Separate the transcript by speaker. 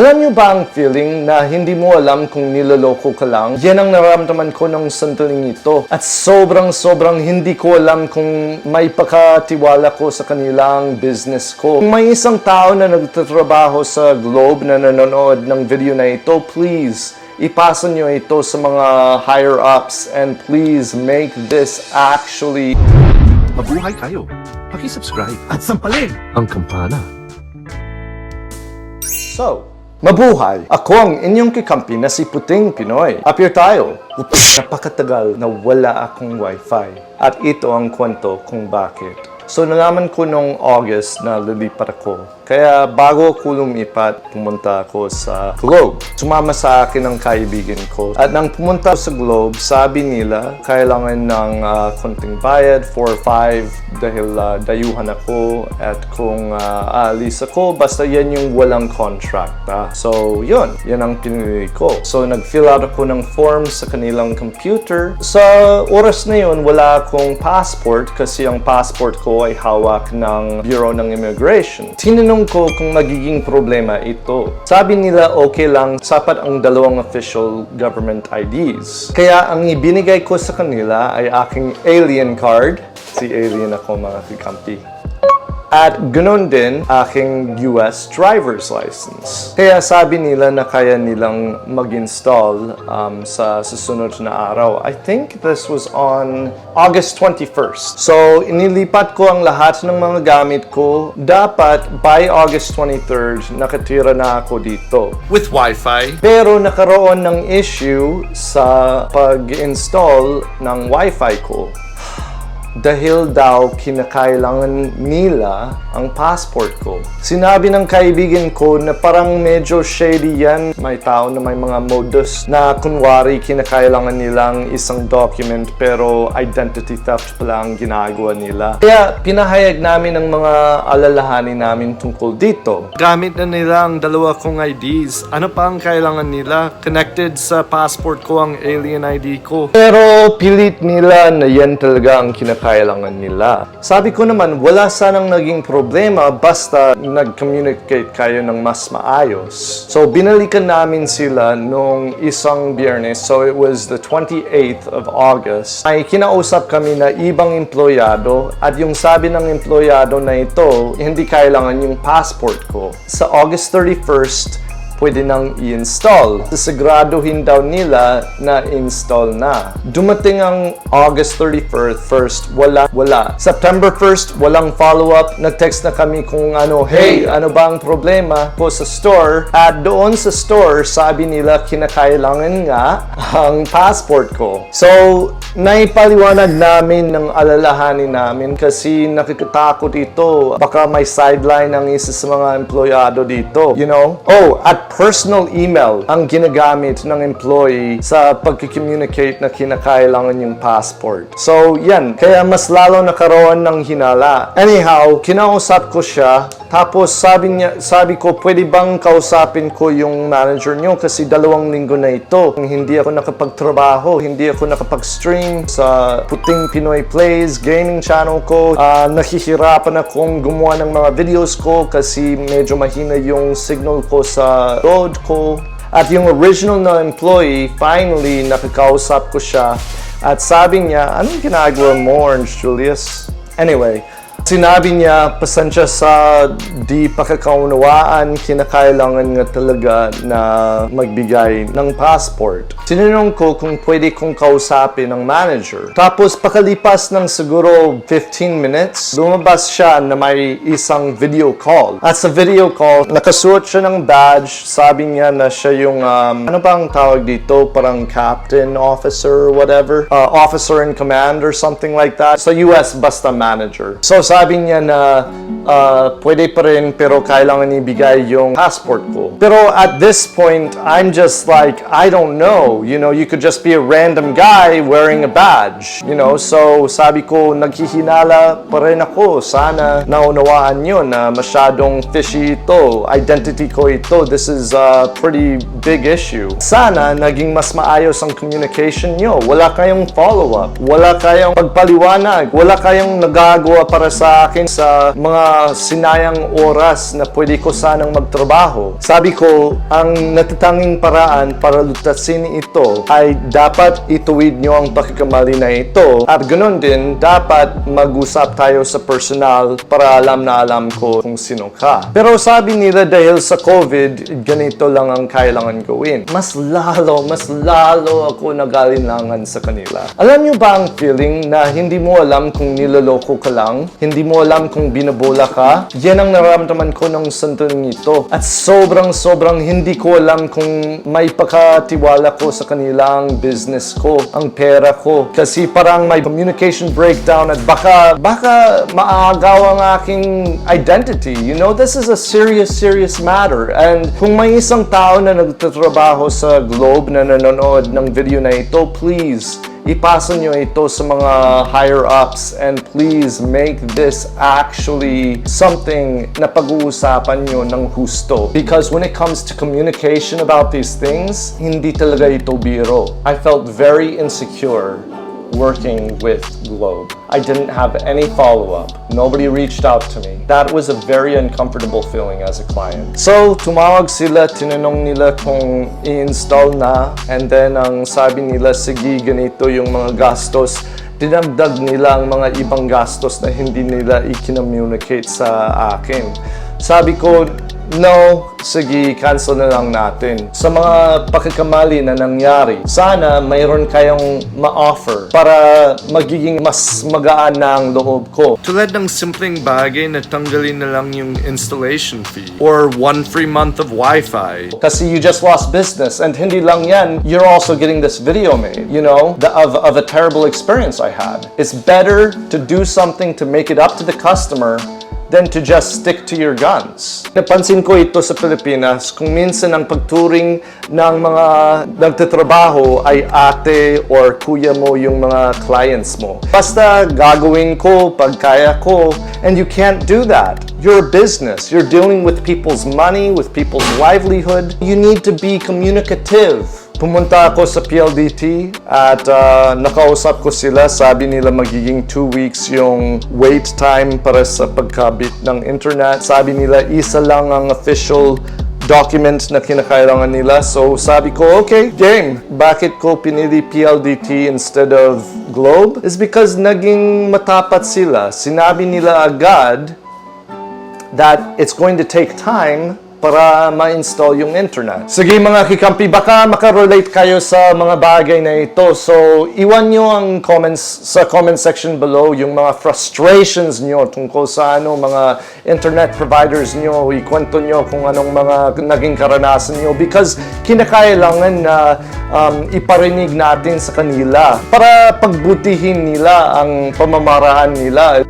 Speaker 1: Alam niyo ba ang feeling na hindi mo alam kung niloloko ka lang? Yan ang nararamdaman ko ng sandaling ito. At sobrang hindi ko alam kung may pakatiwala ko sa kanilang business ko. Kung may isang tao na nagtatrabaho sa Globe na nanonood ng video na ito, please, ipasa nyo ito sa mga higher-ups and please make this actually...
Speaker 2: Mabuhay kayo. Paki-subscribe at sampalin ang kampana.
Speaker 1: So, mabuhay! Ako ang inyong kikampi na si Puting Pinoy. Appear tayo! Napakatagal na wala akong WiFi. At ito ang kwento kung bakit. So, nalaman ko nung August na lilipat ako. Kaya bago ako lumipat, pumunta ako sa Globe. Sumama sa akin ang kaibigan ko. At nang pumunta sa Globe, sabi nila, kailangan ng konting bayad, 4 or 5, dahil dayuhan ako. At kung aalis ako, basta yan yung walang contract. So, yun ang pinili ko. So, nag-fill out ako ng form sa kanilang computer. Sa oras na yun, wala akong passport kasi ang passport ko ay hawak ng Bureau ng Immigration. Tinanong ko kung magiging problema ito. Sabi nila okay lang, sapat ang 2 official government IDs. Kaya ang ibinigay ko sa kanila ay aking alien card. Si alien ako mga kikampi. At ganoon din aking US driver's license. Kaya sabi nila na kaya nilang mag-install sa susunod na araw. I think this was on August 21st. So, inilipat ko ang lahat ng mga gamit ko. Dapat by August 23rd, nakatira na ako dito.
Speaker 2: With Wi-Fi?
Speaker 1: Pero nakaroon ng issue sa pag-install ng Wi-Fi ko. Dahil daw kinakailangan nila ang passport ko. Sinabi ng kaibigan ko na parang medyo shady yan. May tao na may mga modus na kunwari kinakailangan nilang isang document pero identity theft pala ang ginagawa nila. Kaya pinahayag namin ang mga alalahanin namin tungkol dito. Gamit na nila ang 2 kong IDs. Ano pa ang kailangan nila? Connected sa passport ko ang alien ID ko. Pero pilit nila na yan talaga ang kinakailangan nila. Sabi ko naman, wala sanang naging problema basta nag-communicate kayo ng mas maayos. So, binalikan namin sila nung isang Biyernes. So, it was the 28th of August. Ay kinausap kami na ibang empleyado at yung sabi ng empleyado na ito, hindi kailangan yung passport ko. Sa August 31st, pwede nang i-install. Siguraduhin daw nila na install na. Dumating ang August 31st, wala. September 1st, walang follow-up. Nag-text na kami kung hey, ano ba ang problema po sa store? At doon sa store, sabi nila kinakailangan nga ang passport ko. So, naipaliwanag namin ng alalahanin namin kasi nakikatakot ito. Baka may sideline ang isa sa mga empleyado dito. You know? Oh, at personal email ang ginagamit ng employee sa pagkicommunicate na kinakailangan yung passport. So, yan. Kaya mas lalo nakaroon ng hinala. Anyhow, kinausap ko siya. Tapos sabi ko, pwede bang kausapin ko yung manager nyo kasi 2 linggo na ito. Hindi ako nakapagtrabaho, hindi ako nakapag-stream sa Puting Pinoy Plays, gaming channel ko. Nahihirapan akong gumawa ng mga videos ko kasi medyo mahina yung signal ko sa road ko. At yung original na employee, finally, nakakausap ko siya. At sabi niya, anong ginagawa mo, Orange Julius? Anyway, sinabi niya, pasensya sa di pakakaunawaan, kinakailangan nga talaga na magbigay ng passport. Tinanong ko kung pwede kong kausapin ng manager. Tapos pakalipas ng siguro 15 minutes, lumabas siya na may isang video call. At sa video call, nakasuot siya ng badge. Sabi niya na siya yung, ano bang tawag dito? Parang captain, officer, whatever. Officer in command or something like that. Sa US, basta manager. So sabi niya na pwede pa rin pero kailangan ibigay yung passport ko. Pero at this point, I'm just like, I don't know. You know, you could just be a random guy wearing a badge. You know, so sabi ko, naghihinala pa rin ako. Sana naunawaan nyo na masyadong fishy ito. Identity ko ito. This is a pretty big issue. Sana naging mas maayos ang communication nyo. Wala kayong follow-up. Wala kayong pagpaliwanag. Wala kayong nagagawa para sa sa akin sa mga sinayang oras na pwede ko sanang magtrabaho. Sabi ko, ang natatanging paraan para lutasin ito ay dapat ituwid nyo ang pakikamali na ito. At ganoon din, dapat mag-usap tayo sa personal para alam na alam ko kung sino ka. Pero sabi nila dahil sa COVID, ganito lang ang kailangan gawin. Mas lalo ako nag-alinlangan sa kanila. Alam nyo ba ang feeling na hindi mo alam kung niloloko ka lang? Hindi mo alam kung binabola ka? Yan ang nararamdaman ko ng sandaling ito. At sobrang hindi ko alam kung may pakatiwala ko sa kanilang business ko, ang pera ko. Kasi parang may communication breakdown at baka maagaw ang aking identity. You know, this is a serious matter. And kung may isang tao na nagtatrabaho sa Globe na nanonood ng video na ito, please, ipasa nyo ito sa mga higher-ups and please make this actually something na pag-uusapan nyo ng husto. Because when it comes to communication about these things, hindi talaga ito biro. I felt very insecure working with Globe. I didn't have any follow-up. Nobody reached out to me. That was a very uncomfortable feeling as a client. So, tumawag sila, tinanong nila kung i-install na, and then ang sabi nila, sige, ganito yung mga gastos. Dinagdag nila ang mga ibang gastos na hindi nila i-communicate sa akin. Sabi ko, no, sige, cancel na lang natin. Sa mga pakikamali na nangyari, sana mayroon kayong ma-offer para magiging mas magaan na ang loob ko. Tulad ng simpleng bagay na tanggalin na lang yung installation fee or 1 free month of Wi-Fi. Kasi you just lost business and hindi lang yan, you're also getting this video made, you know, of a terrible experience I had. It's better to do something to make it up to the customer than to just stick to your guns. Napansin ko ito sa Pilipinas kung minsan ang pagturing ng mga nagtatrabaho ay ate or kuya mo yung mga clients mo. Basta gagawin ko pag kaya ko, and you can't do that. You're a business. You're dealing with people's money, with people's livelihood. You need to be communicative. Pumunta ako sa PLDT at nakausap ko sila. Sabi nila magiging 2 weeks yung wait time para sa pagkabit ng internet. Sabi nila isa lang ang official document na kinakailangan nila. So sabi ko, okay, game. Bakit ko pinili PLDT instead of Globe? Is because naging matapat sila. Sinabi nila agad that it's going to take time para ma-install yung internet. Sige mga kikampi, baka makarelate kayo sa mga bagay na ito. So, iwan nyo ang comments sa comment section below, yung mga frustrations nyo tungkol sa mga internet providers nyo. Ikwento nyo kung anong mga naging karanasan nyo because kinakailangan na iparinig natin sa kanila para pagbutihin nila ang pamamaraan nila.